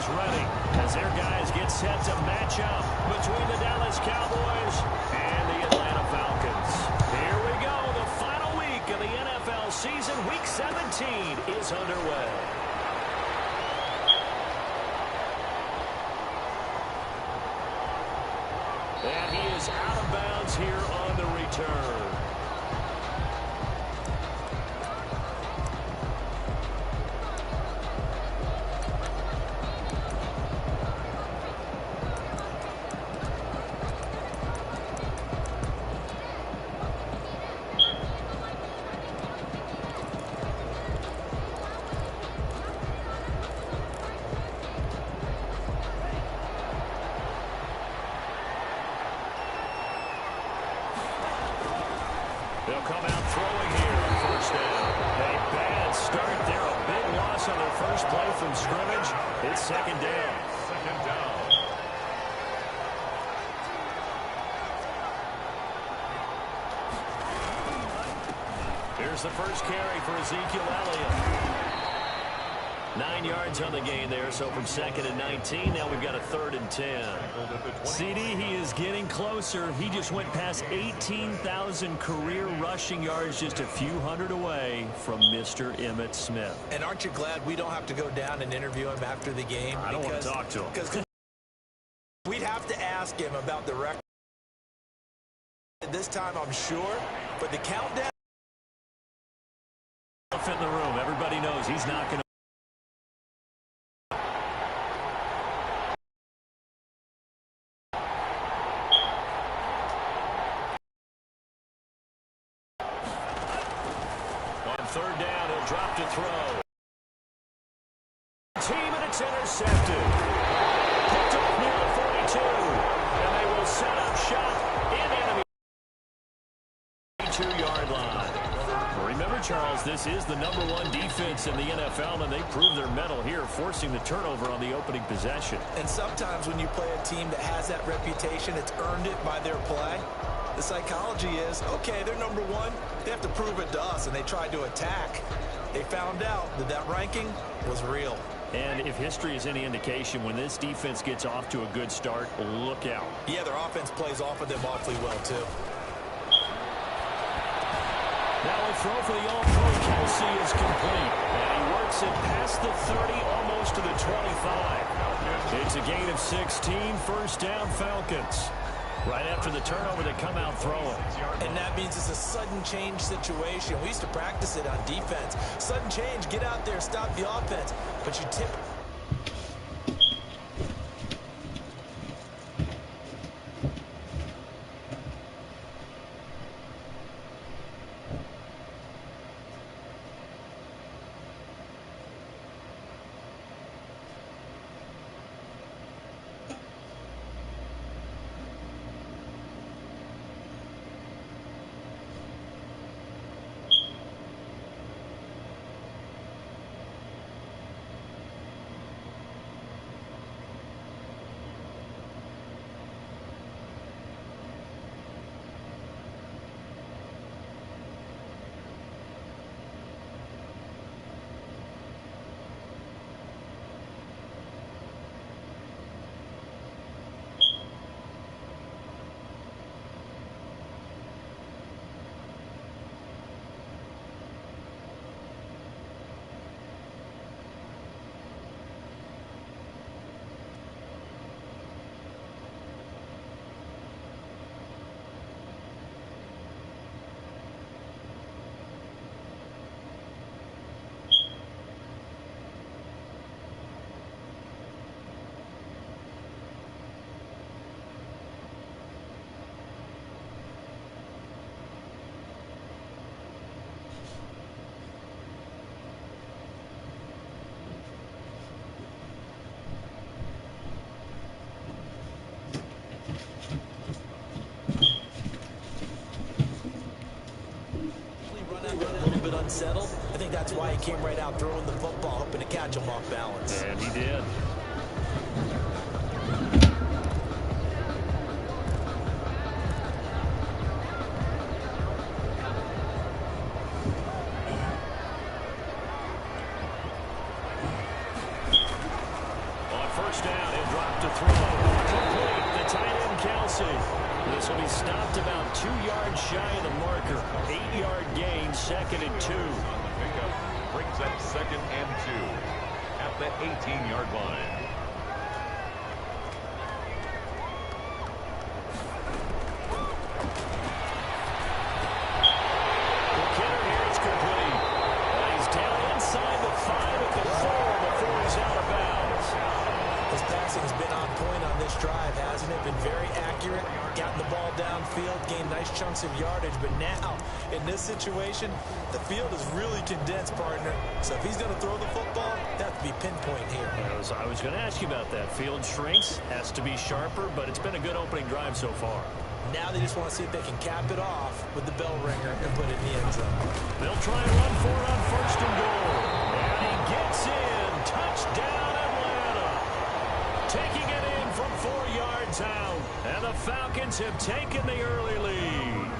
is ready as their guys get set to match up between the Dallas Cowboys and the Atlanta Falcons. Here we go. The final week of the NFL season, Week 17, is underway. And he is out of bounds here on the return. They'll come out throwing here on first down. A bad start there. A big loss on their first play from scrimmage. It's second down. Second down. Here's the first carry for Ezekiel Elliott. 9 yards on the gain there, so from 2nd and 19, now we've got a 3rd and 10. CD, he is getting closer. He just went past 18,000 career rushing yards, just a few hundred away from Mr. Emmitt Smith. And aren't you glad we don't have to go down and interview him after the game? I don't want to talk to him. Because we'd have to ask him about the record. This time, I'm sure, but the countdown. In the room, everybody knows he's not going to. Third down, he'll drop to throw. Team, and it's intercepted. Picked off near the 42. And they will set up shop in the enemy 2-yard line. Remember, Charles, this is the #1 defense in the NFL, and they prove their mettle here, forcing the turnover on the opening possession. And sometimes when you play a team that has that reputation, it's earned it by their play. The psychology is, okay, they're #1. They have to prove it to us, and they tried to attack. They found out that that ranking was real. And if history is any indication, when this defense gets off to a good start, look out. Yeah, their offense plays off of them awfully well, too. Now a throw for the All-Pro Kelsey is complete. And he works it past the 30, almost to the 25. It's a gain of 16, first down Falcons. Right after the turnover, they come out throwing. And that means it's a sudden change situation. We used to practice it on defense. Sudden change, get out there, stop the offense. But you tip. Unsettled. I think that's why he came right out throwing the football, hoping to catch him off balance. And he did. On This will be stopped about 2 yards shy of the marker. 8-yard gain, 2nd and 2. Pickup brings up 2nd and 2 at the 18-yard line. The kicker here is complete. He's down inside the 5 at the 4 before he's out of bounds. His passing has been on point on this drive, hasn't it? Been very accurate, gotten the ball downfield, gained nice chunks of yardage. But now, in this situation, the field is really condensed, partner. So if he's going to throw the football, that has to be pinpoint here. I was going to ask you about that. Field shrinks, has to be sharper, but it's been a good opening drive so far. Now they just want to see if they can cap it off with the bell ringer and put it in the end zone. They'll try and run for it on 1st and goal. And he gets in. Touchdown, Atlanta. Taking it in from 4 yards out. And the Falcons have taken the early lead.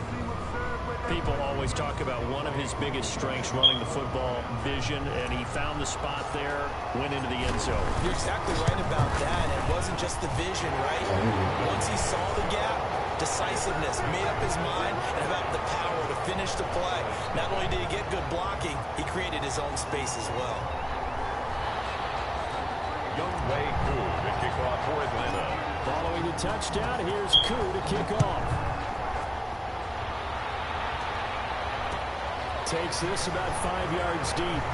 People always talk about one of his biggest strengths, running the football, vision, and he found the spot there, went into the end zone. You're exactly right about that. It wasn't just the vision, right? Once he saw the gap, decisiveness, made up his mind, and about the power to finish the play. Not only did he get good blocking, he created his own space as well. Younghoe Koo to kick off for Atlanta. Following the touchdown, here's Koo to kick off. Takes this about 5 yards deep.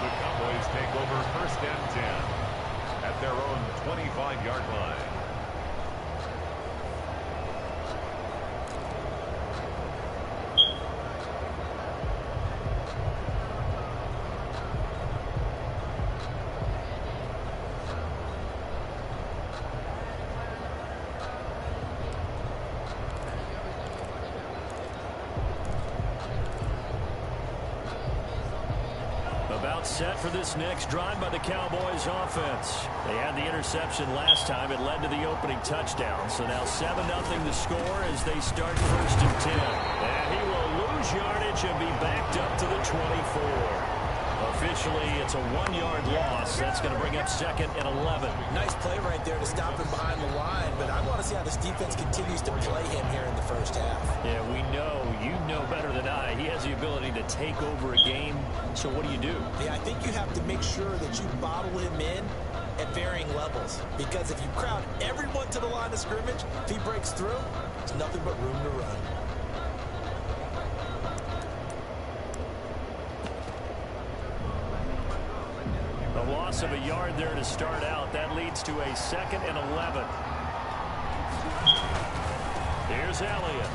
The Cowboys take over 1st and 10 at their own 25-yard line. Set for this next drive by the Cowboys offense. They had the interception last time. It led to the opening touchdown. So now 7-0 the score as they start 1st and 10. And he will lose yardage and be backed up to the 24. Officially, it's a 1-yard loss. That's going to bring up 2nd and 11. Nice play right there to stop him behind the line, but I want to see how this defense continues to play him here in the first half. Yeah, we know. You know better than I. He has the ability to take over a game. So what do you do? Yeah, I think you have to make sure that you bottle him in at varying levels. Because if you crowd everyone to the line of scrimmage, if he breaks through, there's nothing but room to run. A loss of a yard there to start out. That leads to a 2nd and 11. Here's Elliott.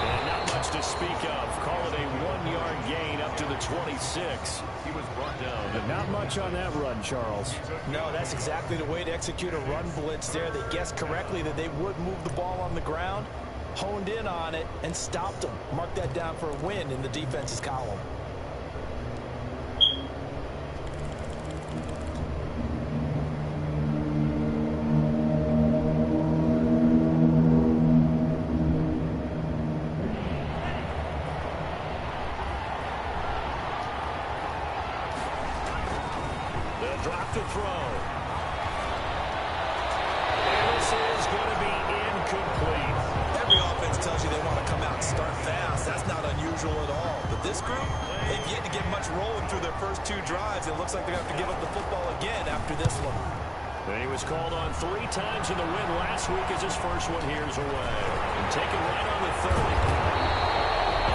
And not much to speak of. Call it a 1-yard gain up to the 26. He was brought down. But not much on that run, Charles. No, that's exactly the way to execute a run blitz there. They guessed correctly that they would move the ball on the ground, honed in on it, and stopped them. Mark that down for a win in the defense's column. Drop to throw. And this is going to be incomplete. Every offense tells you they want to come out and start fast. That's not unusual at all. But this group, they've yet to get much rolling through their first 2 drives. It looks like they're going to have to give up the football again after this one. And he was called on 3 times in the win last week as his first one here's away. And taken right on the 30.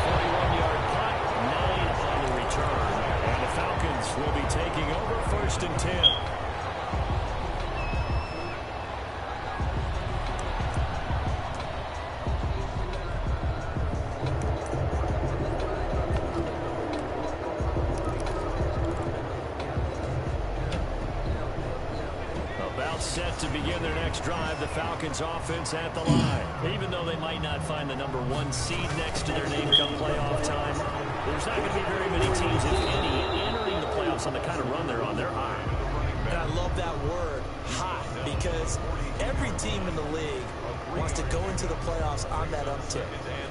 41-yard punt, 9 on the return. And the Falcons will be taking over 1st and 10. About set to begin their next drive, the Falcons offense at the line. Even though they might not find the number 1 seed next to their name come playoff time, there's not going to be very many teams, if any, entering the playoffs on the kind of run they're on. They're hot. And I love that word, hot, because every team in the league wants to go into the playoffs on that uptick.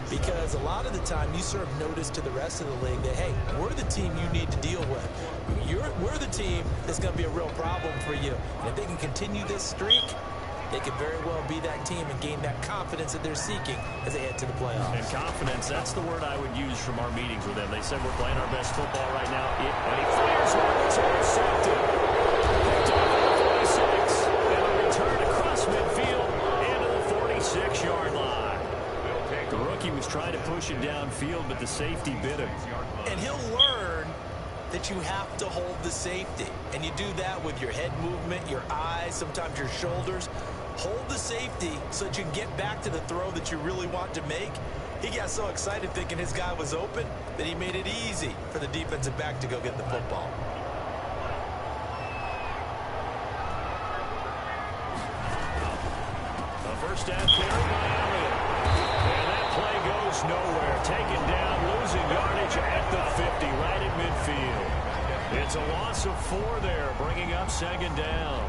Because a lot of the time you serve notice to the rest of the league that, hey, we're the team you need to deal with. We're the team that's going to be a real problem for you. And if they can continue this streak, they could very well be that team and gain that confidence that they're seeking as they head to the playoffs. And confidence, that's the word I would use from our meetings with them. They said we're playing our best football right now. And he fires one that's intercepted. Picked off at the 46. And a return across midfield into the 46-yard line. The rookie was trying to push it downfield, but the safety bit him. And he'll learn that you have to hold the safety. And you do that with your head movement, your eyes, sometimes your shoulders. Hold the safety so that you can get back to the throw that you really want to make. He got so excited thinking his guy was open that he made it easy for the defensive back to go get the football. A first down carry by Elliott. And that play goes nowhere. Taken down, losing yardage at the 50, right at midfield. It's a loss of 4 there, bringing up second down.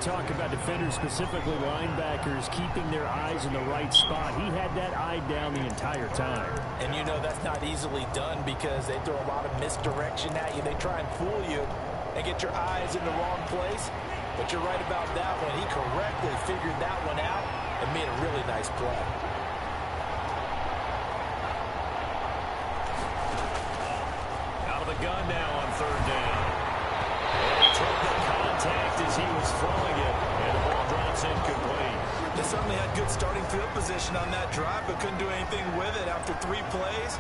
Talk about defenders, specifically linebackers, keeping their eyes in the right spot. He had that eye down the entire time. And you know that's not easily done because they throw a lot of misdirection at you. They try and fool you and get your eyes in the wrong place. But you're right about that one. He correctly figured that one out and made a really nice play. Out of the gun now on third down. And he took the contact as he was throwing it, and the ball drops incomplete. They certainly had good starting field position on that drive, but couldn't do anything with it after 3 plays.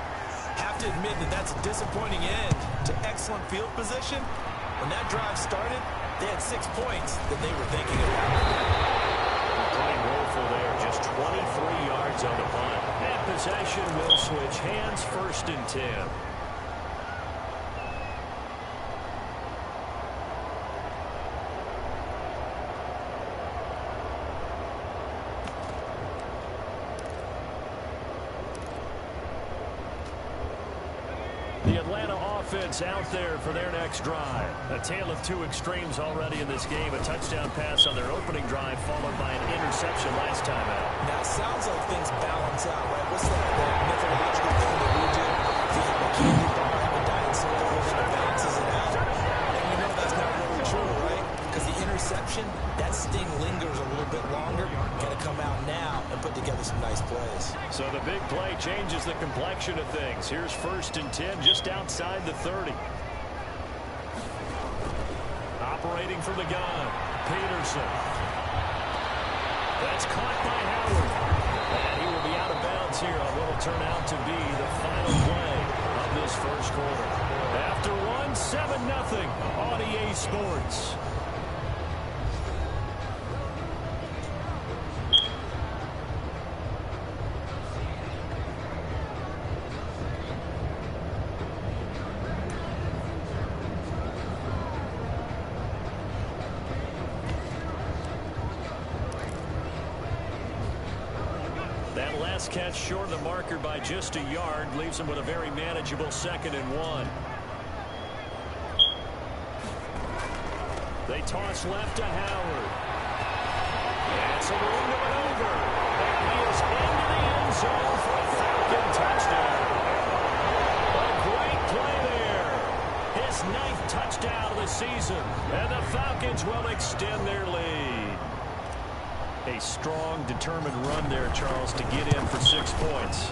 Have to admit that that's a disappointing end to excellent field position. When that drive started, they had 6 points that they were thinking about. Pretty woeful there, just 23 yards on the punt. And possession will switch hands, 1st and 10. The Atlanta offense out there for their next drive. A tale of 2 extremes already in this game. A touchdown pass on their opening drive followed by an interception last time out. Now, it sounds like things balance out, right? What's that mythological thing that we do? If you have a candy bar, have a diet soda with it, it balances it out. And you know that's not really true, right? Because the interception, that sting lingers a little bit longer. Got to come out now and put together some nice plays. So the big play changes the complexion of things. Here's 1st and 10 just outside the 30. Operating from the gun, Peterson. That's caught by Howard. And he will be out of bounds here on what will turn out to be the final play of this first quarter. After 7-0 on EA Sports. Catch short of the marker by just a yard leaves him with a very manageable 2nd and 1. They toss left to Howard. That's a room to it over. And he is into the end zone for a Falcon touchdown. A great play there. His 9th touchdown of the season. And the Falcons will extend their lead. A strong, determined run there, Charles, to get in for 6 points.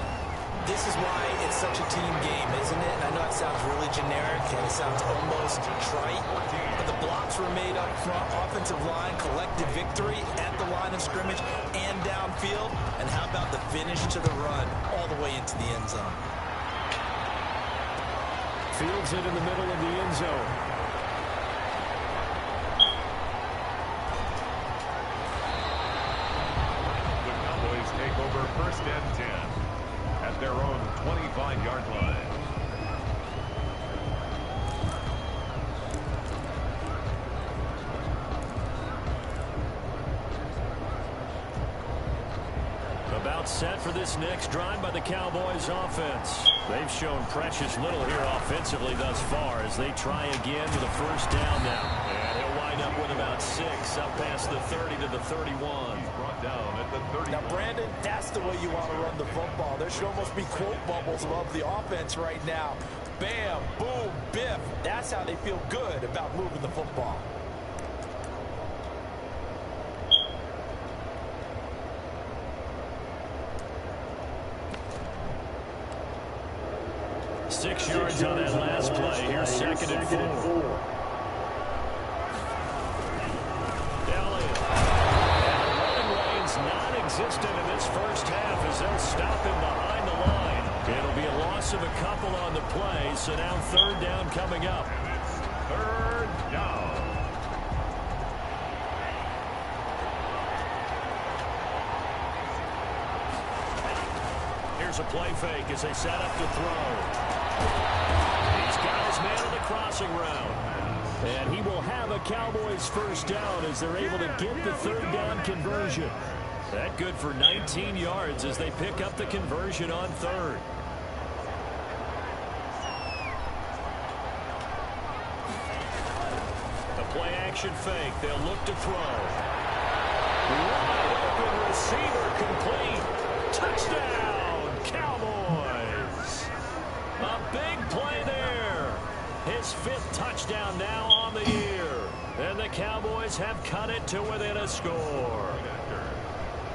This is why it's such a team game, isn't it? And I know it sounds really generic and it sounds almost trite, but the blocks were made up front, offensive line, collective victory at the line of scrimmage and downfield. And how about the finish to the run all the way into the end zone? Fields it in the middle of the end zone. over first and 10 at their own 25-yard line. About set for this next drive by the Cowboys offense. They've shown precious little here offensively thus far as they try again with a first down now. And he'll wind up with about 6 up past the 30 to the 31. He's brought down at the 31. Now, Brandon, that's the way you want to run the football. There should almost be quote bubbles above the offense right now. Bam, boom, biff. That's how they feel good about moving the football. Six yards on that last play. Here's second and 4. Elliott. And the running lane's non-existent in this first half as they'll stop him behind the line. It'll be a loss of a couple on the play, so now third down coming up. Third down. Here's a play fake as they set up to throw. He's got his man on the crossing route. And he will have a Cowboys first down as they're able to get the third down conversion. That good for 19 yards as they pick up the conversion on third. The play action fake. They'll look to throw. Wide open receiver complete. Touchdown, Cowboys. A big play there. His 5th touchdown now on the year. And the Cowboys have cut it to within a score.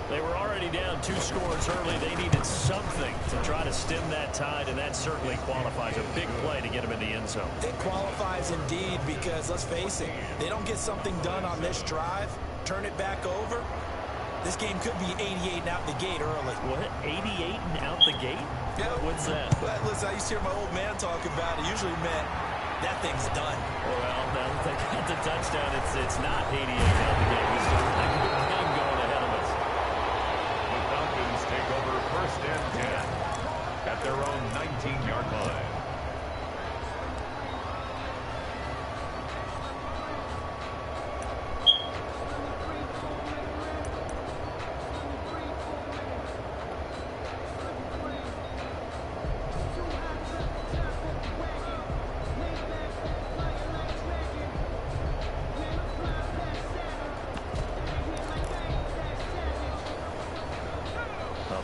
They were already down 2 scores early. They needed something to try to stem that tide, and that certainly qualifies. A big play to get them in the end zone. It qualifies indeed because, let's face it, they don't get something done on this drive, turn it back over. This game could be 88 and out the gate early. What? 88 and out the gate? Yeah. What's that? Well, listen, I used to hear my old man talk about it. Usually meant that thing's done. Well, now that they got the touchdown, it's not 88 out the gate. We still have a good game going ahead of us. The Falcons take over first and 10 at their own 19-yard line.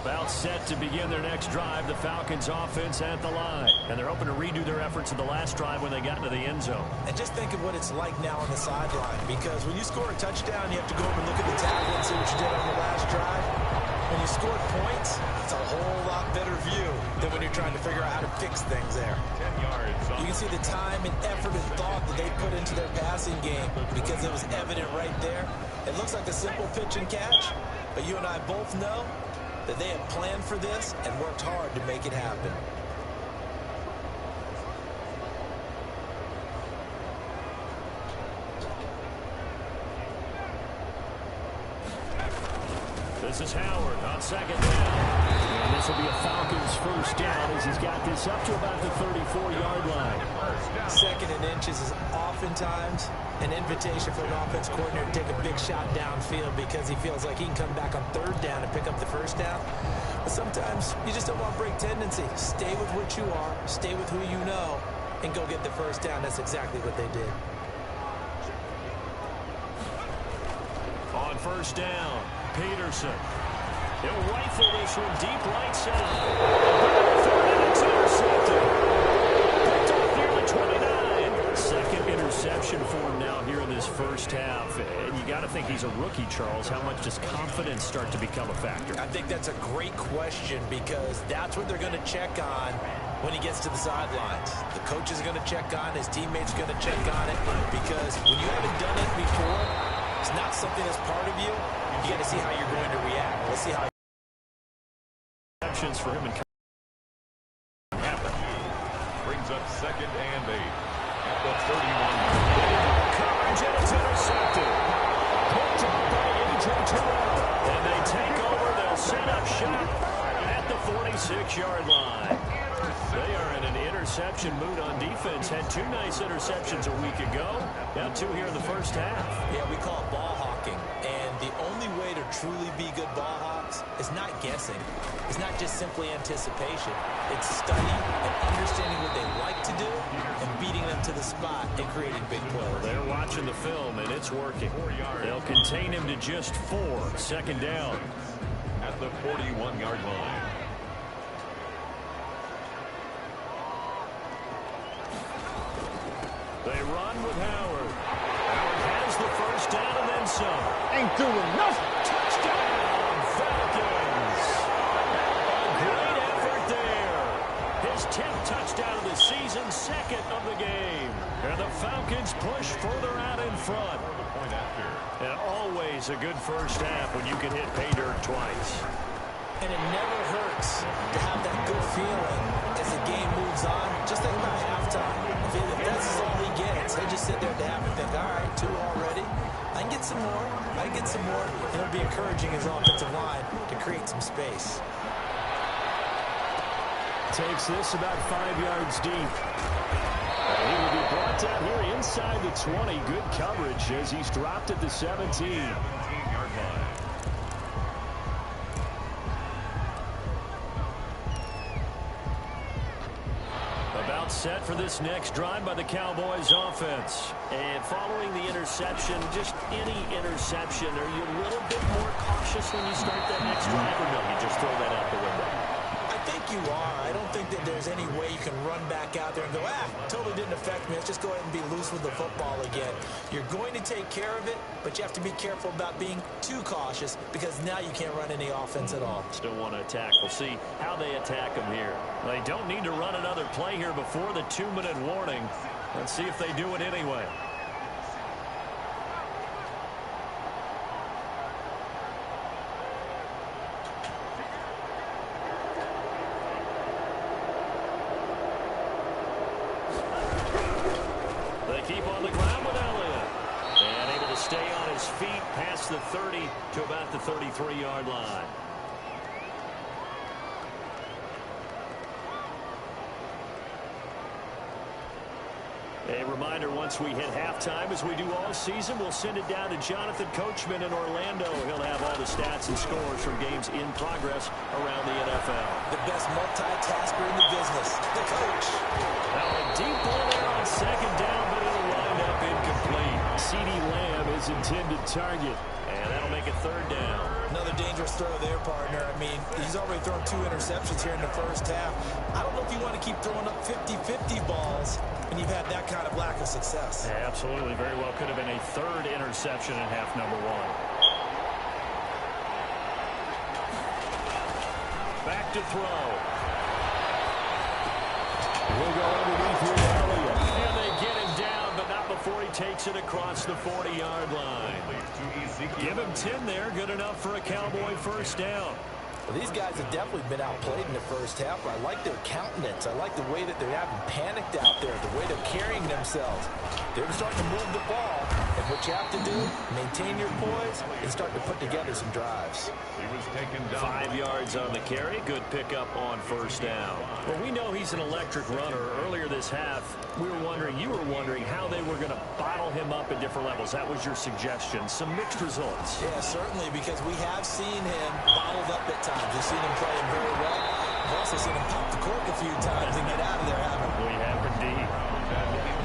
About set to begin their next drive, the Falcons offense at the line. And they're hoping to redo their efforts in the last drive when they got into the end zone. And just think of what it's like now on the sideline, because when you score a touchdown, you have to go over and look at the tackle and see what you did on the last drive. When you scored points, it's a whole lot better view than when you're trying to figure out how to fix things there. 10 yards. You can see the time and effort and thought that they put into their passing game because it was evident right there. It looks like a simple pitch and catch, but you and I both know that they had planned for this and worked hard to make it happen. This is Howard on second down. And this will be a Falcons first down as he's got this up to about the 34-yard line. Second and inches is oftentimes an invitation for an offense coordinator to take a big shot downfield because he feels like he can come back on third down and pick up the first down. But sometimes you just don't want to break tendency. Stay with what you are, stay with who you know, and go get the first down. That's exactly what they did. On first down, Peterson. He'll rifle this one deep right side. It's intercepted. Picked off near the 29. Second interception for him now here in this first half. And you got to think he's a rookie, Charles. How much does confidence start to become a factor? I think that's a great question because that's what they're going to check on when he gets to the sidelines. The coach is going to check on, his teammates are going to check on it because when you haven't done it before, it's not something that's part of you. You got to see how you're going to react. We'll see how. For him and brings up second and 8 at the 31. Coverage, and it's intercepted. Picked up by A.J. Terrell. And they take over. They'll set up shop at the 46-yard line. They are in an interception mood on defense. Had 2 nice interceptions a week ago. Now 2 here in the first half. Yeah, we call it ball hawking. And the only way to truly be good ball hawks is not guessing. It's not just simply anticipation. It's studying and understanding what they like to do and beating them to the spot and creating big plays. They're watching the film, and it's working. They'll contain him to just 4. Second down. At the 41-yard line. They run with Howard. Howard has the first down and then some. Ain't doing nothing. Touchdown, Falcons. A great effort there. His 10th touchdown of the season, 2nd of the game. And the Falcons push further out in front. And always a good first half when you can hit pay dirt twice. And it never hurts to have that good feeling as the game moves on, just like about halftime. If that's all he gets, he'll just sit there at the half and think, all right, 2 already. I can get some more. I can get some more. And it'll be encouraging his offensive line to create some space. Takes this about 5 yards deep. He will be brought down here inside the 20. Good coverage as he's dropped at the 17. 17-yard line. About set for this next drive by the Cowboys offense. And following the interception, just any interception, are you a little bit more cautious when you start that next drive, or no, you just throw that out the window? I think you are. I don't think that there's any way you can run back out there and go, totally didn't affect me. Let's just go ahead and be loose with the football again. You're going to take care of it, but you have to be careful about being too cautious because now you can't run any offense at all. Still want to attack. We'll see how they attack them here. They don't need to run another play here before the 2-minute warning. Let's see if they do it anyway. Keep on the ground with Elliott. And able to stay on his feet past the 30 to about the 33-yard line. A reminder, once we hit halftime, as we do all season, we'll send it down to Jonathan Coachman in Orlando. He'll have all the stats and scores from games in progress around the NFL. The best multitasker in the business, the coach. Now a deep ball there on second down, but it'll wind up incomplete. CeeDee Lamb is intended target. And that'll make it third down. Another dangerous throw there, partner. I mean, he's already thrown 2 interceptions here in the first half. I don't know if you want to keep throwing up 50-50 balls when you've had that kind of lack of success. Yeah, absolutely. Very well could have been a 3rd interception in half number 1. Back to throw. We'll go underneath here to Elliott. And they get him down, but not before he takes it across the 40-yard line. Give him 10 there. Good enough for a Cowboy first down. Well, these guys have definitely been outplayed in the first half, but I like their countenance. I like the way that they're having panicked out there, the way they're carrying themselves. They're starting to move the ball, and what you have to do, maintain your poise and start to put together some drives. He was taken down. 5 yards on the carry. Good pickup on first down. Well, we know he's an electric runner. Earlier this half, you were wondering how they were going to bottle him up at different levels. That was your suggestion. Some mixed results. Yeah, certainly, because we have seen him bottled up at times. We've seen him playing very well. We've also seen him pop the cork a few times and get out of there, haven't we? We have indeed.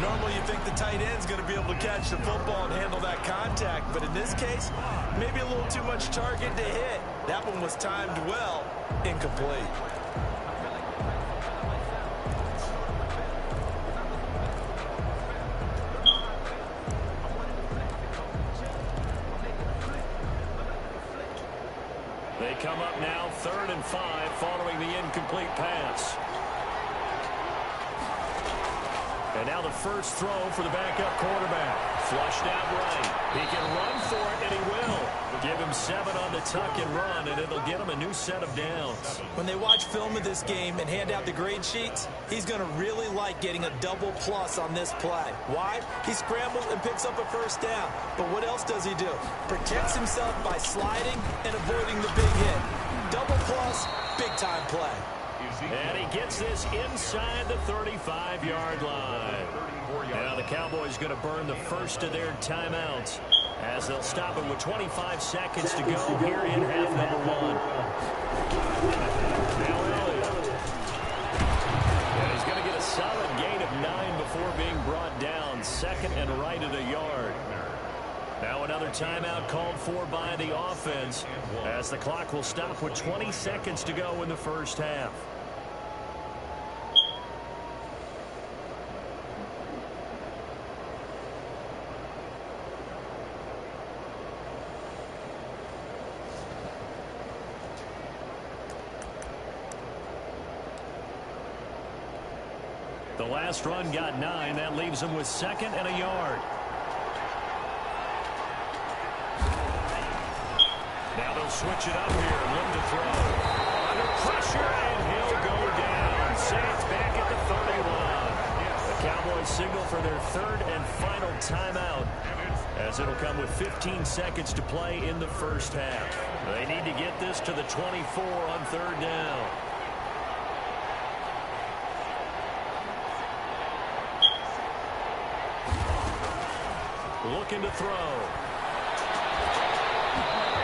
Normally you think the tight end's going to be able to catch the football and handle that contact, but in this case, maybe a little too much target to hit. That one was timed well, incomplete. They come up now 3rd and 5 following the incomplete pass. And now the first throw for the backup quarterback. Flushed out right. He can run for it, and he will. Give him 7 on the tuck and run, and it'll get him a new set of downs. When they watch film of this game and hand out the grade sheets, he's going to really like getting a double plus on this play. Why? He scrambles and picks up a first down. But what else does he do? Protects himself by sliding and avoiding the big hit. double plus, big-time play. And he gets this inside the 35-yard line. Now the Cowboys going to burn the first of their timeouts as they'll stop it with 25 seconds to go here in half number one. Now Elliott. And he's going to get a solid gain of 9 before being brought down. Second and right at a yard. Now another timeout called for by the offense as the clock will stop with 20 seconds to go in the first half. The last run got 9. That leaves him with second and a yard. Now they'll switch it up here. Look to throw. Under pressure, and he'll go down. Saints back at the 31. The Cowboys signal for their third and final timeout, as it'll come with 15 seconds to play in the first half. They need to get this to the 24 on third down. Looking to throw.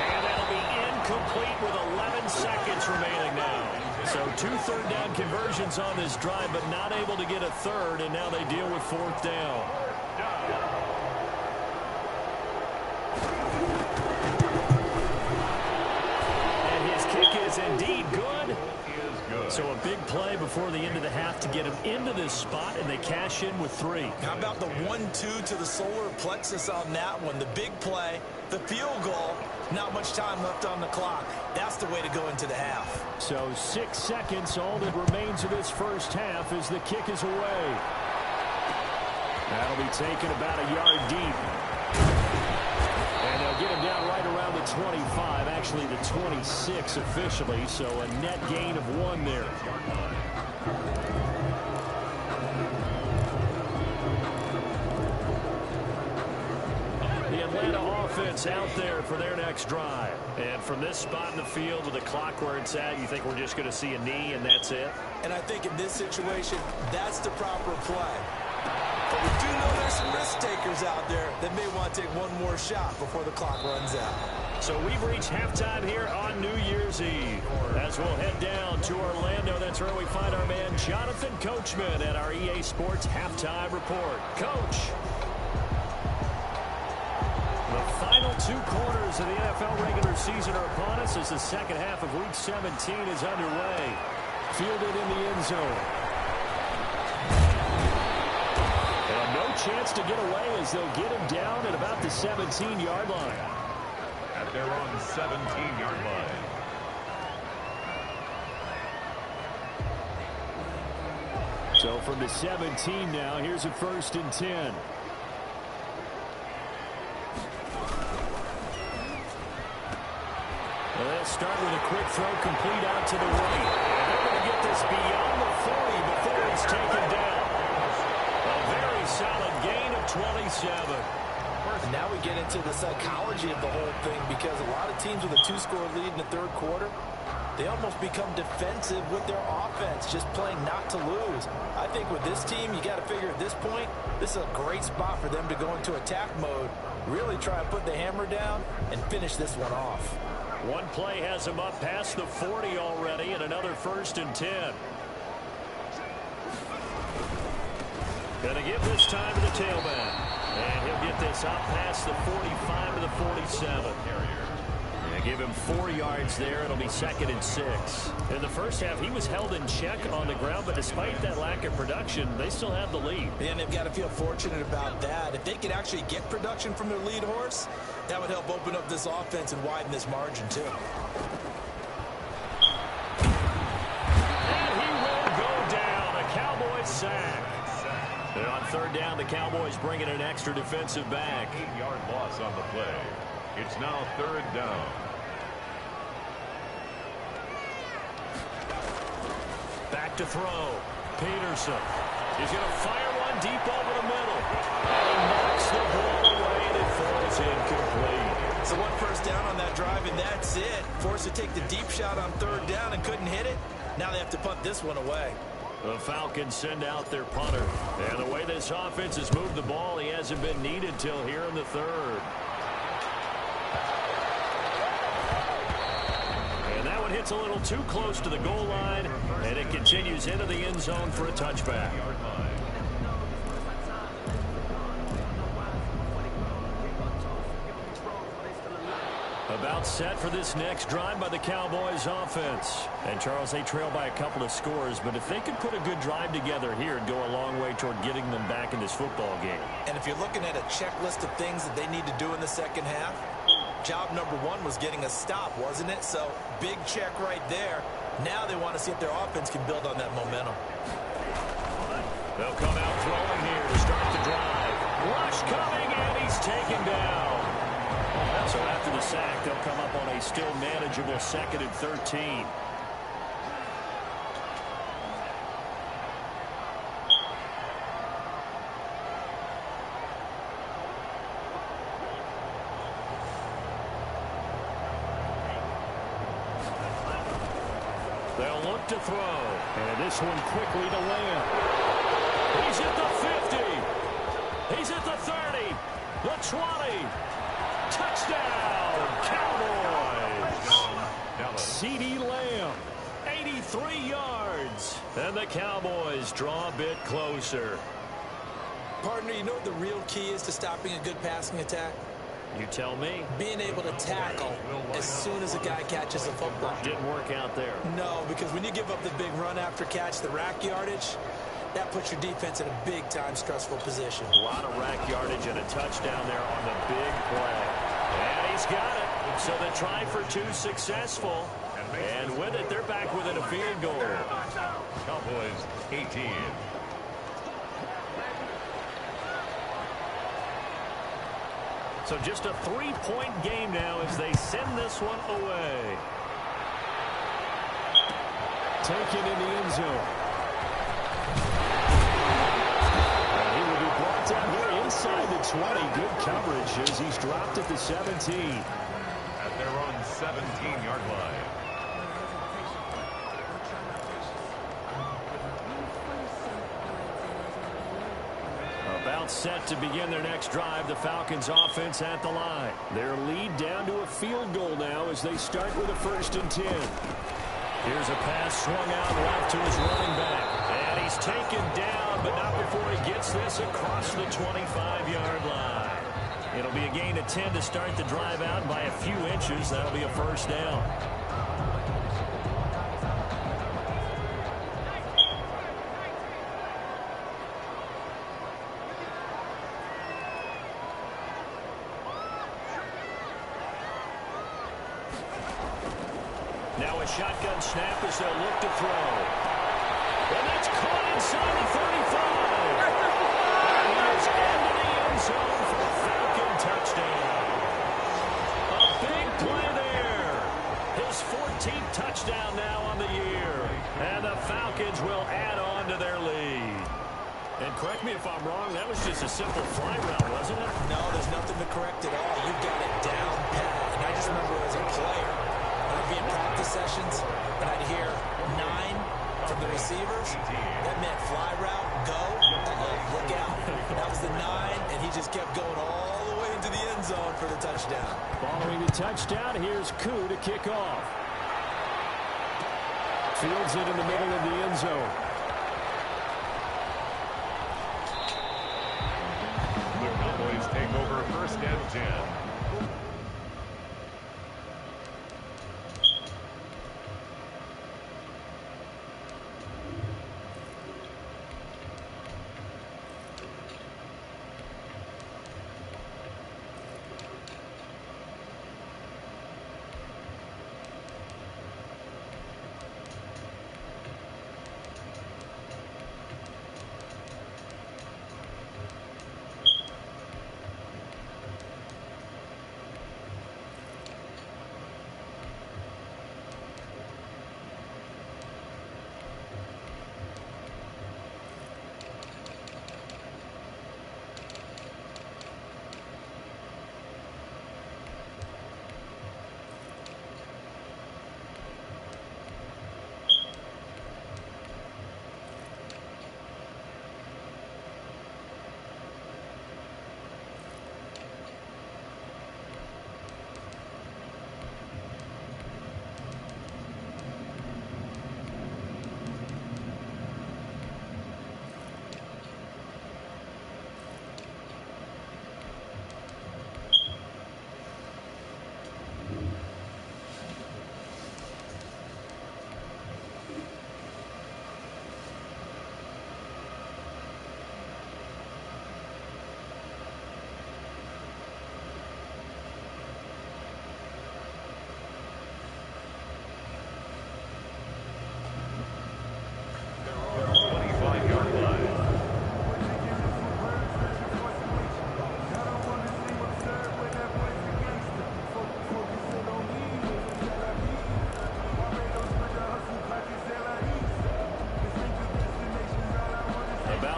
And that'll be incomplete with 11 seconds remaining now. So 2 third-down conversions on this drive, but not able to get a third, and now they deal with fourth down. And his kick is indeed good. So a big play before the end of the half to get him into this spot, and they cash in with 3. How about the 1-2 to the solar plexus on that one? The big play, the field goal, not much time left on the clock. That's the way to go into the half. So 6 seconds, all that remains of this first half as the kick is away. That'll be taken about a yard deep. And they'll get him down right around the 25, actually the 26 officially, so a net gain of 1 there. The Atlanta offense out there for their next drive. And from this spot in the field with the clock where it's at, you think we're just going to see a knee and that's it? And I think in this situation, that's the proper play. But we do know there's some risk takers out there that may want to take one more shot before the clock runs out. So we've reached halftime here on New Year's Eve. As we'll head down to Orlando, that's where we find our man Jonathan Coachman at our EA Sports Halftime Report. Coach. The final 2 quarters of the NFL regular season are upon us as the second half of Week 17 is underway. Fielded in the end zone. And no chance to get away as they'll get him down at about the 17-yard line. At their own 17-yard line. So from the 17 now, here's a 1st and 10. Well, they'll start with a quick throw complete out to the right. And they're going to get this beyond the 40 before it's taken down. A very solid gain of 27. And now we get into the psychology of the whole thing, because a lot of teams with a 2-score lead in the third quarter, they almost become defensive with their offense, just playing not to lose. I think with this team, you got to figure at this point, this is a great spot for them to go into attack mode, really try and put the hammer down and finish this one off. One play has him up past the 40 already, and another 1st and 10. Going to give this time to the tailback. And he'll get this up past the 45 to the 47. And give him 4 yards there. It'll be 2nd and 6. In the first half, he was held in check on the ground, but despite that lack of production, they still have the lead. And they've got to feel fortunate about that. If they could actually get production from their lead horse, that would help open up this offense and widen this margin, too. And he will go down. A Cowboys sack. And on third down, the Cowboys bring in an extra defensive back. 8-yard loss on the play. It's now 3rd down. Back to throw. Peterson. He's going to fire one deep over the middle. And he knocks the ball away, and it falls incomplete. So one first down on that drive, and that's it. Forced to take the deep shot on third down and couldn't hit it. Now they have to punt this one away. The Falcons send out their punter. And the way this offense has moved the ball, he hasn't been needed till here in the third. And that one hits a little too close to the goal line, and it continues into the end zone for a touchback. About set for this next drive by the Cowboys offense. And Charles, they trail by a couple of scores, but if they could put a good drive together here, it'd go a long way toward getting them back in this football game. And if you're looking at a checklist of things that they need to do in the second half, job number one was getting a stop, wasn't it? So big check right there. Now they want to see if their offense can build on that momentum. They'll come out throwing here to start the drive. Rush coming, and he's taken down. So after the sack, they'll come up on a still manageable 2nd and 13. They'll look to throw. And this one quickly to Lamb. He's at the 50. He's at the 30. The 20. Touchdown, Cowboys! C.D. Lamb, 83 yards. And the Cowboys draw a bit closer. Partner, you know what the real key is to stopping a good passing attack? You tell me. Being able to tackle as soon as a guy catches a football. Didn't work out there. No, because when you give up the big run after catch, the rack yardage, that puts your defense in a big-time stressful position. A lot of rack yardage and a touchdown there on the big play. And he's got it. So the try for two successful. And with it, they're back within a field goal. Cowboys 18. So just a 3-point game now as they send this one away. taken in the end zone. He will be brought down here inside the 20. Good coverage as he's dropped at the 17. At their own 17-yard line. About set to begin their next drive, the Falcons offense at the line. Their lead down to a field goal now as they start with a 1st and 10. Here's a pass swung out left to his running back. And he's taken down, but not before he gets this across the 25-yard line. It'll be a gain of 10 to start the drive out by a few inches. That'll be a 1st down. Now a shotgun snap as they'll look to throw. And that's caught inside the 35. And he is into the end zone for a Falcon touchdown. A big play there. His 14th touchdown now on the year. And the Falcons will add on to their lead. And correct me if I'm wrong, that was just a simple fly route, wasn't it? No, there's nothing to correct at all. You've got it down pat. And I just remember as a player, I'd be in practice sessions, and I'd hear 9 from the receivers. That meant fly route, go, look out. That was the 9, and he just kept going all the way into the end zone for the touchdown. Following the touchdown, here's Koo to kick off. Fields it in the middle of the end zone. The Cowboys take over 1st and 10.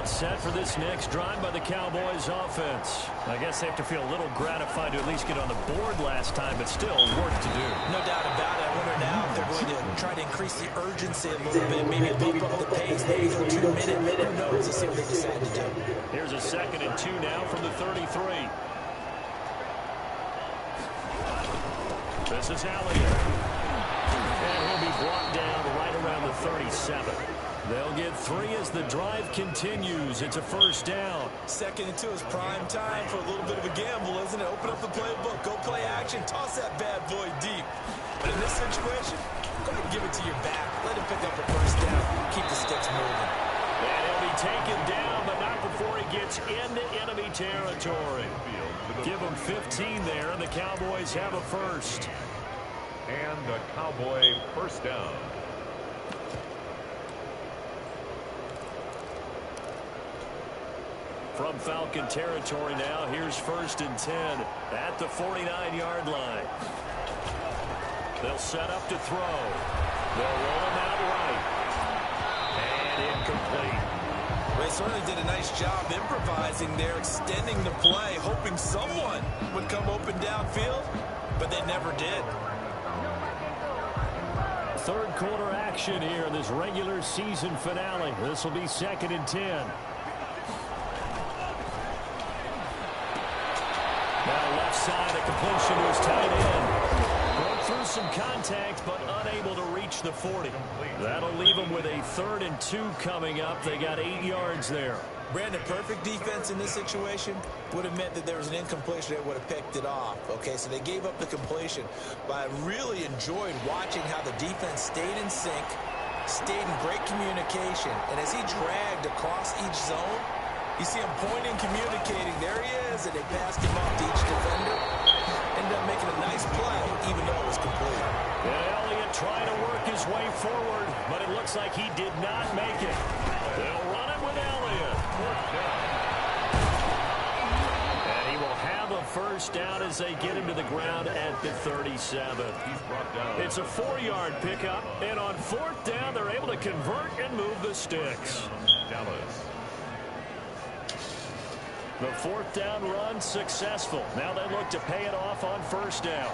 set for this next drive by the Cowboys offense. I guess they have to feel a little gratified to at least get on the board last time, but still work to do. No doubt about it. I wonder now if they're going to try to increase the urgency a little bit, maybe bump up the pace, maybe go 2 minutes. Who knows? Let's see what they decide to do. Here's a 2nd and 2 now from the 33. This is Elliott. And he'll be brought down right around the 37. They'll get 3 as the drive continues. It's a 1st down. 2nd and 2 is prime time for a little bit of a gamble, isn't it? Open up the playbook, go play action, toss that bad boy deep. But in this situation, go ahead and give it to your back. Let him pick up a 1st down. Keep the sticks moving. And he'll be taken down, but not before he gets into enemy territory. Give him 15 there, and the Cowboys have a 1st. And the Cowboy 1st down. From Falcon territory now, here's 1st and 10 at the 49-yard line. They'll set up to throw. They'll roll him out right. And incomplete. They certainly did a nice job improvising there, extending the play, hoping someone would come open downfield, but they never did. 3rd quarter action here in this regular season finale. This will be 2nd and 10. Now left side, a completion to his tight end. Going through some contact, but unable to reach the 40. That'll leave him with a 3rd and 2 coming up. They got 8 yards there. Brandon, perfect defense in this situation would have meant that there was an incompletion that would have picked it off. Okay, so they gave up the completion, but I really enjoyed watching how the defense stayed in sync, stayed in great communication, and as he dragged across each zone, you see him pointing, communicating. There he is, and they passed him off to each defender. Ended up making a nice play, even though it was complete. And Elliott trying to work his way forward, but it looks like he did not make it. They'll run it with Elliott. And he will have a 1st down as they get him to the ground at the 37. It's a 4-yard pickup, and on 4th down, they're able to convert and move the sticks. Dallas. The 4th down run successful. Now they look to pay it off on 1st down.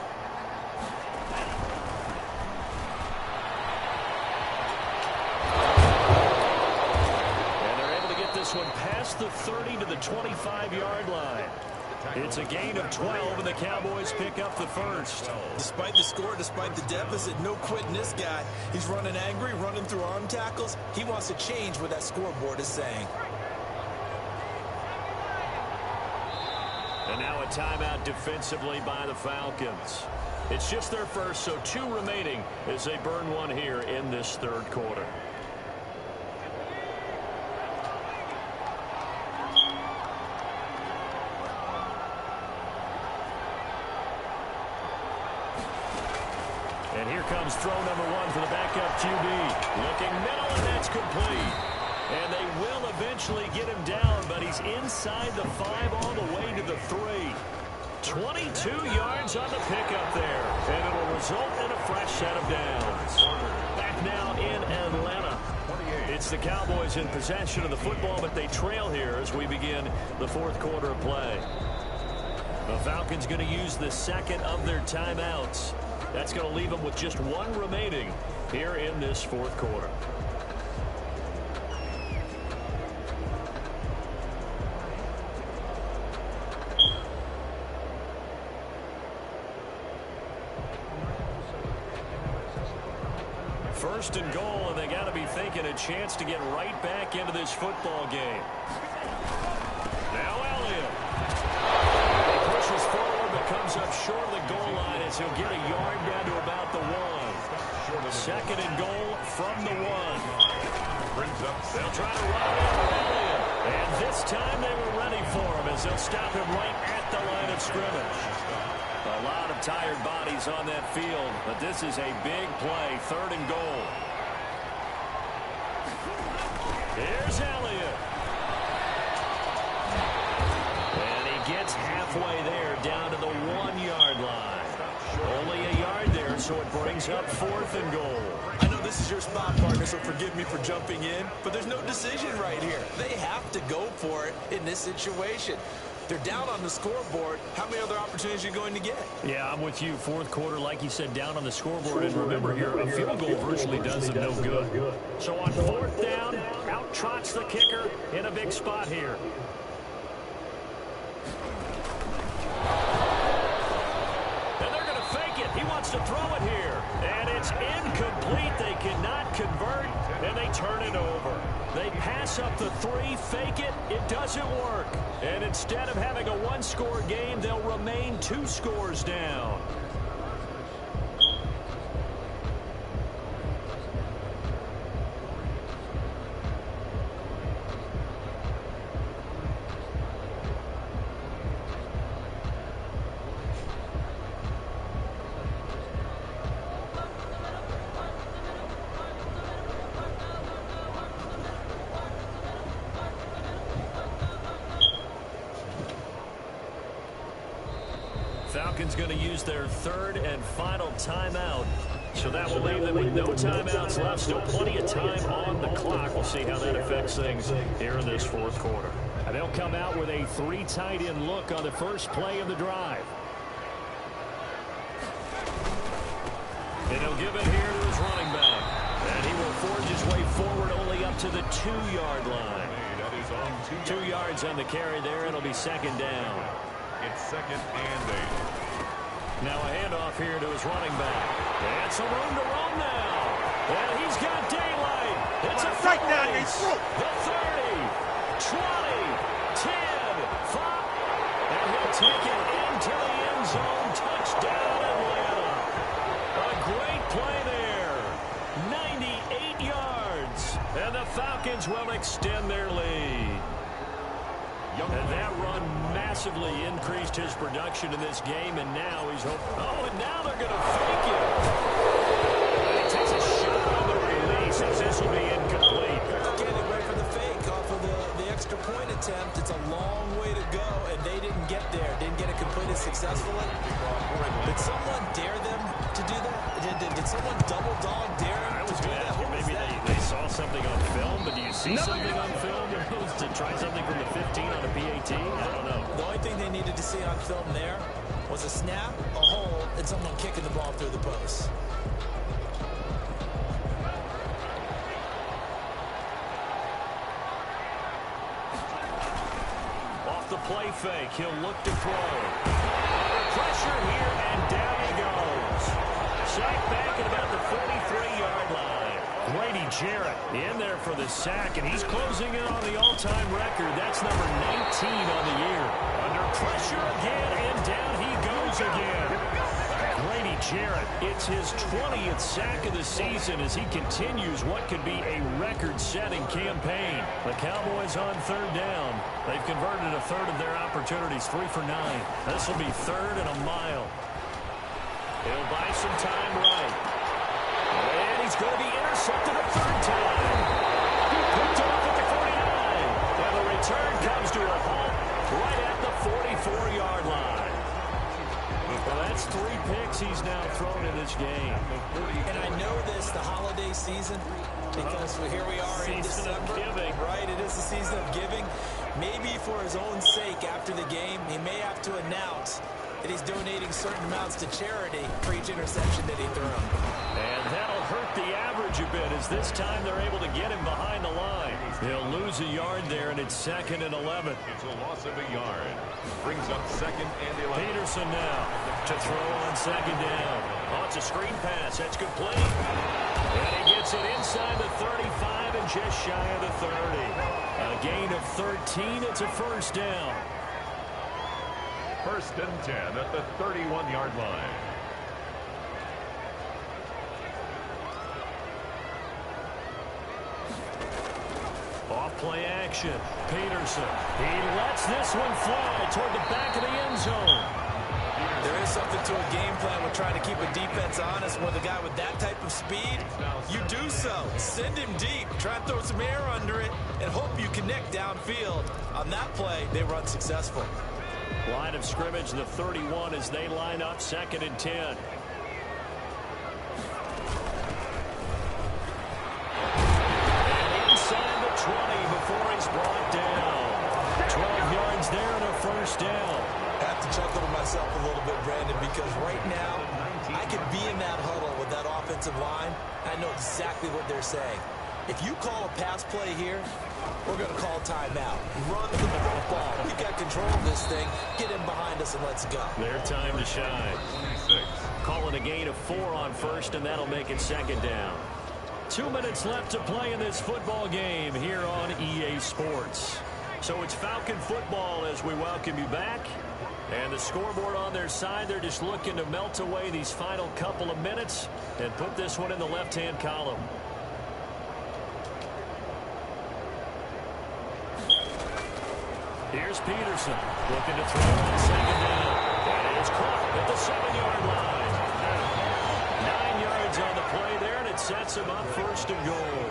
And they're able to get this one past the 30 to the 25-yard line. It's a gain of 12, and the Cowboys pick up the 1st. Despite the score, despite the deficit, no quitting this guy. He's running angry, running through arm tackles. He wants to change what that scoreboard is saying. And now a timeout defensively by the Falcons. It's just their 1st, so 2 remaining as they burn one here in this 3rd quarter. And here comes throw number 1 for the backup QB. Looking middle, and that's complete. And they will eventually get him down, but he's inside the 5 all the way to the 3. 22 yards on the pickup there, and it'll result in a fresh set of downs. Back now in Atlanta. It's the Cowboys in possession of the football, but they trail here as we begin the 4th quarter of play. The Falcons going to use the 2nd of their timeouts. That's going to leave them with just 1 remaining here in this 4th quarter. First and goal, and they got to be thinking a chance to get right back into this football game. Now Elliott. He pushes forward, but comes up short of the goal line as he'll get a yard down to about the 1. 2nd and goal from the 1. They'll try to run it over Elliott. And this time they were ready for him as they'll stop him right at the line of scrimmage. A lot of tired bodies on that field, but this is a big play, 3rd and goal. Here's Elliott. And he gets halfway there, down to the 1-yard line. Only a yard there, so it brings up 4th and goal. I know this this is your spot, partner, so forgive me for jumping in, but there's no decision right here. They have to go for it in this situation. They're down on the scoreboard. How many other opportunities are you going to get? Yeah, I'm with you. Fourth quarter, like you said, down on the scoreboard. And remember here, a field goal virtually does them no good. So on fourth down, out trots the kicker in a big spot here. And they're going to fake it. He wants to throw it here. And it's incomplete. They cannot convert, and they turn it over. They pass up the 3, fake it. It doesn't work. And instead of having a one-score game, they'll remain 2 scores down. Falcons going to use their 3rd and final timeout. So that will leave them with no timeouts left. Still plenty of time on the clock. We'll see how that affects things here in this fourth quarter. And they'll come out with a 3 tight end look on the first play of the drive. And he'll give it here to his running back. And he will forge his way forward only up to the 2-yard line. 2 yards on the carry there. It'll be second down. It's 2nd and 8. Now a handoff here to his running back. And some room to run now. And he's got daylight. It's a right down your throat. The 30, 20, 10, 5. And he'll take it into the end zone. Touchdown, Atlanta. A great play there. 98 yards. And the Falcons will extend their lead. And that run massively increased his production in this game, and now he's hoping. Oh, and now they're going to fake it. And he takes a shot on the release as this will be incomplete. Again, they went for the fake off of the extra point attempt. It's a long way to go, and they didn't get there. Didn't get it completed successfully. Did someone dare them to do that? Did someone double dog dare them to do that? Maybe they saw something on film, but do you see something on film to try something from the 15 on a PAT? I don't know. The only thing they needed to see on film there was a snap, a hold, and someone kicking the ball through the post. Off the play fake, he'll look to throw. Pressure here, and down he goes. Sacked back at about the 43-yard line. Grady Jarrett in there for the sack, and he's closing in on the all-time record. That's number 19 on the year. Under pressure again, and down he goes again. Grady Jarrett, it's his 20th sack of the season as he continues what could be a record-setting campaign. The Cowboys on 3rd down. They've converted a 3rd of their opportunities, 3 for 9. This will be 3rd and a mile. He'll buy some time right. And he's going to be intercepted a 3rd time. He picked it up at the 49. And the return comes to a halt right at the 44-yard line. Well, that's 3 picks he's now thrown in this game. And I know this, the holiday season, because here we are in December. Right, it is the season of giving. Maybe for his own sake after the game, he may have to announce that he's donating certain amounts to charity for each interception that he threw. And that'll hurt the average a bit as this time they're able to get him behind the line. He'll lose a yard there, and it's 2nd and 11. It's a loss of a yard. Brings up 2nd and 11. Peterson now to throw on 2nd down. Oh, it's a screen pass. That's complete. And he gets it inside the 35 and just shy of the 30. A gain of 13. It's a 1st down. 1st and 10 at the 31-yard line. Off play action. Peterson. He lets this one fly toward the back of the end zone. There is something to a game plan with trying to keep a defense honest. With a guy with that type of speed, you do so. Send him deep. Try and throw some air under it and hope you connect downfield. On that play, they were unsuccessful. Line of scrimmage, the 31 as they line up 2nd and 10. first down. I have to chuckle to myself a little bit, Brandon, because right now I could be in that huddle with that offensive line. I know exactly what they're saying. If you call a pass play here, we're going to call timeout. Run the football. We've got control of this thing. Get in behind us and let's go. Their time to shine. 26. Calling a gain of 4 on first, and that'll make it second down. 2 minutes left to play in this football game here on EA Sports. So it's Falcon football as we welcome you back. And the scoreboard on their side, they're just looking to melt away these final couple of minutes and put this one in the left-hand column. Here's Peterson looking to throw on second down. And it's caught at the 7-yard line. 9 yards on the play there, and it sets him up first and goal.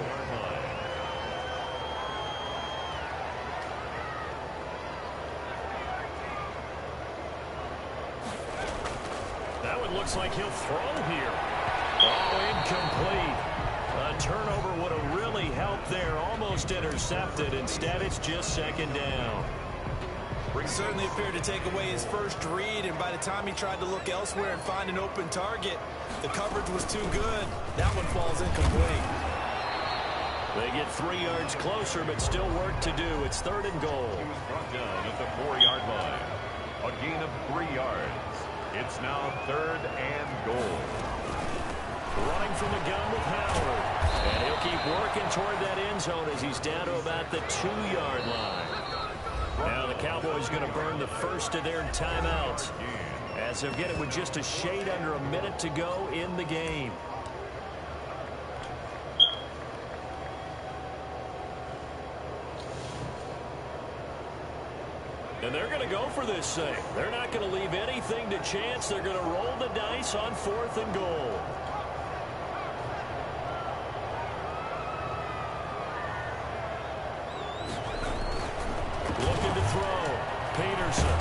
That one looks like he'll throw here. Oh, incomplete. A turnover would have really helped there. Almost intercepted. Instead, it's just second down. He certainly appeared to take away his first read, and by the time he tried to look elsewhere and find an open target, the coverage was too good. That one falls incomplete. They get 3 yards closer, but still work to do. It's third and goal. He was brought down at the 4-yard line. A gain of 3 yards. It's now third and goal. Running from the gun with Howard. And he'll keep working toward that end zone as he's down to about the 2-yard line. Now the Cowboys going to burn the first of their timeouts. As they'll get it with just a shade under a minute to go in the game. And they're going to go for this thing. They're not going to leave anything to chance. They're going to roll the dice on 4th and goal. Looking to throw. Peterson.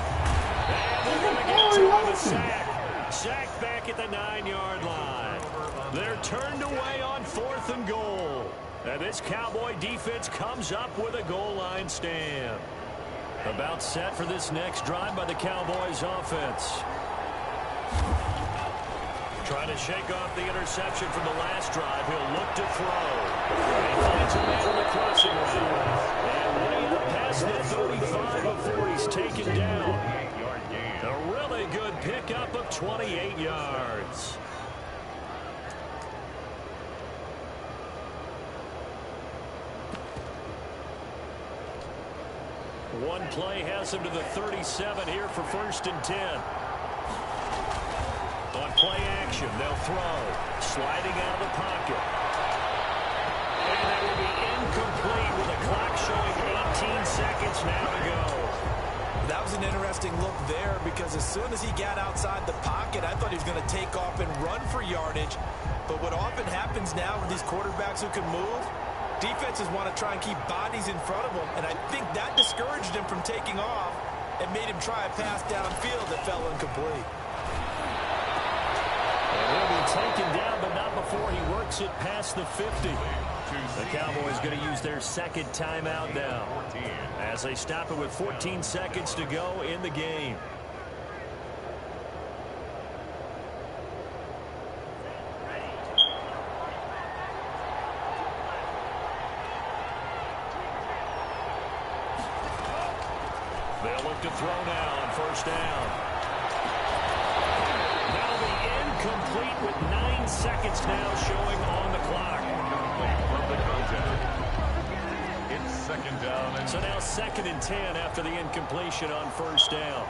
And they're going to get to him with a sack. Sack back at the 9-yard line. They're turned away on 4th and goal. And this Cowboy defense comes up with a goal line stand. About set for this next drive by the Cowboys offense. Trying to shake off the interception from the last drive. He'll look to throw. And finds a man in the crossing line. And way up past the 35 before he's taken down. A really good pickup of 28 yards. One play has him to the 37 here for 1st and 10. On play action, they'll throw. Sliding out of the pocket. And that will be incomplete with the clock showing 18 seconds now to go. That was an interesting look there because as soon as he got outside the pocket, I thought he was going to take off and run for yardage. But what often happens now with these quarterbacks who can move, defenses want to try and keep bodies in front of them, and I think that discouraged him from taking off and made him try a pass downfield that fell incomplete. And he'll be taken down, but not before he works it past the 50. The Cowboys going to use their second timeout now as they stop it with 14 seconds to go in the game. They'll look to throw now on 1st down. That'll be incomplete with 9 seconds now showing on the clock. From the contact. It's second down. And so now 2nd and 10 after the incompletion on 1st down.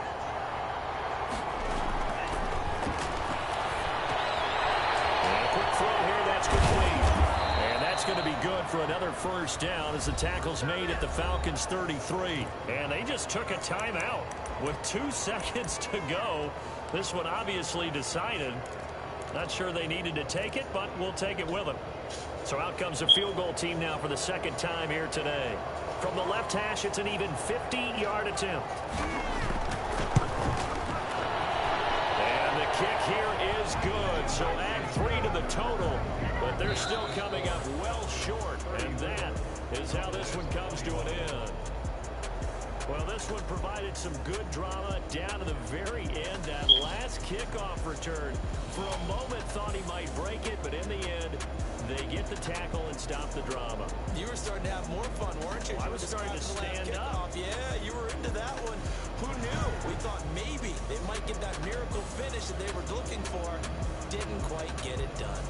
And a quick throw here, that's complete. And that's going to be good for another 1st down as the tackle's made at the Falcons' 33. And they just took a timeout with 2 seconds to go. This one obviously decided. Not sure they needed to take it, but we'll take it with them. So out comes a field goal team now for the 2nd time here today. From the left hash, it's an even 50-yard attempt. And the kick here is good. So add 3 to the total, but they're still coming up well short. And that is how this one comes to an end. Well, this one provided some good drama down to the very end. That last kickoff return, for a moment thought he might break it, but in the end, they get the tackle and stop the drama. You were starting to have more fun, weren't you? Well, I was starting to stand up. Yeah, you were into that one. Who knew? We thought maybe they might get that miracle finish that they were looking for. Didn't quite get it done.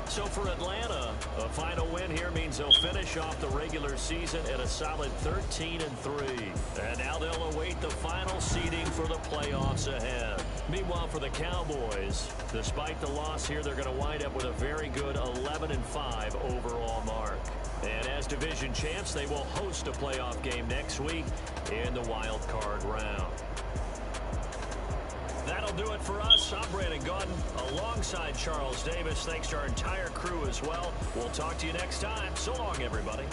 So for Atlanta, a final win here means they'll finish off the regular season at a solid 13-3. And now they'll await the final seeding for the playoffs ahead. Meanwhile, for the Cowboys, despite the loss here, they're going to wind up with a very good 11-5 overall mark. And as division champs, they will host a playoff game next week in the wild card round. That'll do it for us. I'm Brandon Gaudin alongside Charles Davis. Thanks to our entire crew as well. We'll talk to you next time. So long, everybody.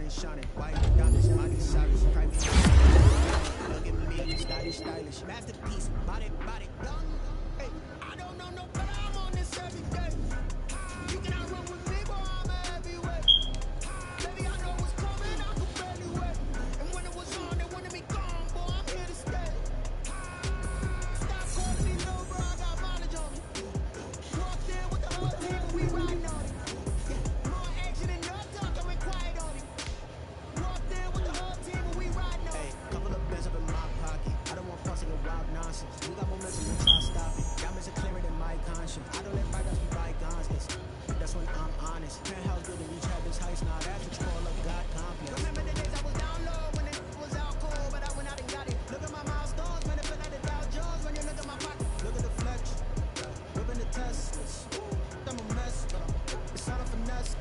Shining, white diamonds, mighty Cyrus, private. Look at me, stylish, masterpiece, body, young. Hey, I don't know no better, I'm on this every day. You cannot run with me, boy, I'm a heavyweight. Baby, I know what's coming, I can barely wait. And when it was on, they wanted me gone, boy, I'm here to stay. Stop calling me low, bro, I got mileage on me. Walked in with the whole team, and we riding on it. More action and no talk, I went quiet on it. We got momentum and try to stop it. Diamonds are clearer than my conscience. I don't let bygones be bygones. That's when I'm honest. Penthouse good to reach heaven's heights. Now that's what you call a God complex. Remember the days I was down low when it was out cold, but I went out and got it. Look at my milestones, man, it feel like the Dow Jones when you look at my pocket. Look at the flex, whipping the Teslas. I'm a mess, it's not a finesse.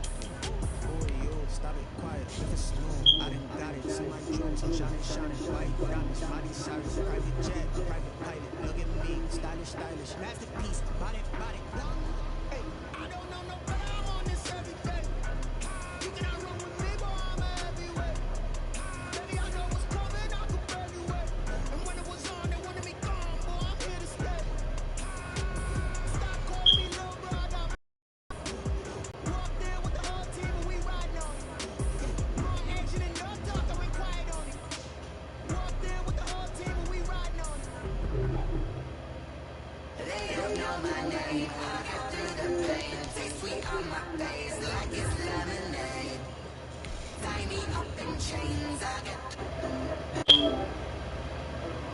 Boy, you stop it quiet. If it's smooth, I done got it. See my jewels, shining, white diamonds, mighty Cyrus, private jet, private pilot. Look at me, stylish, masterpiece, body, young.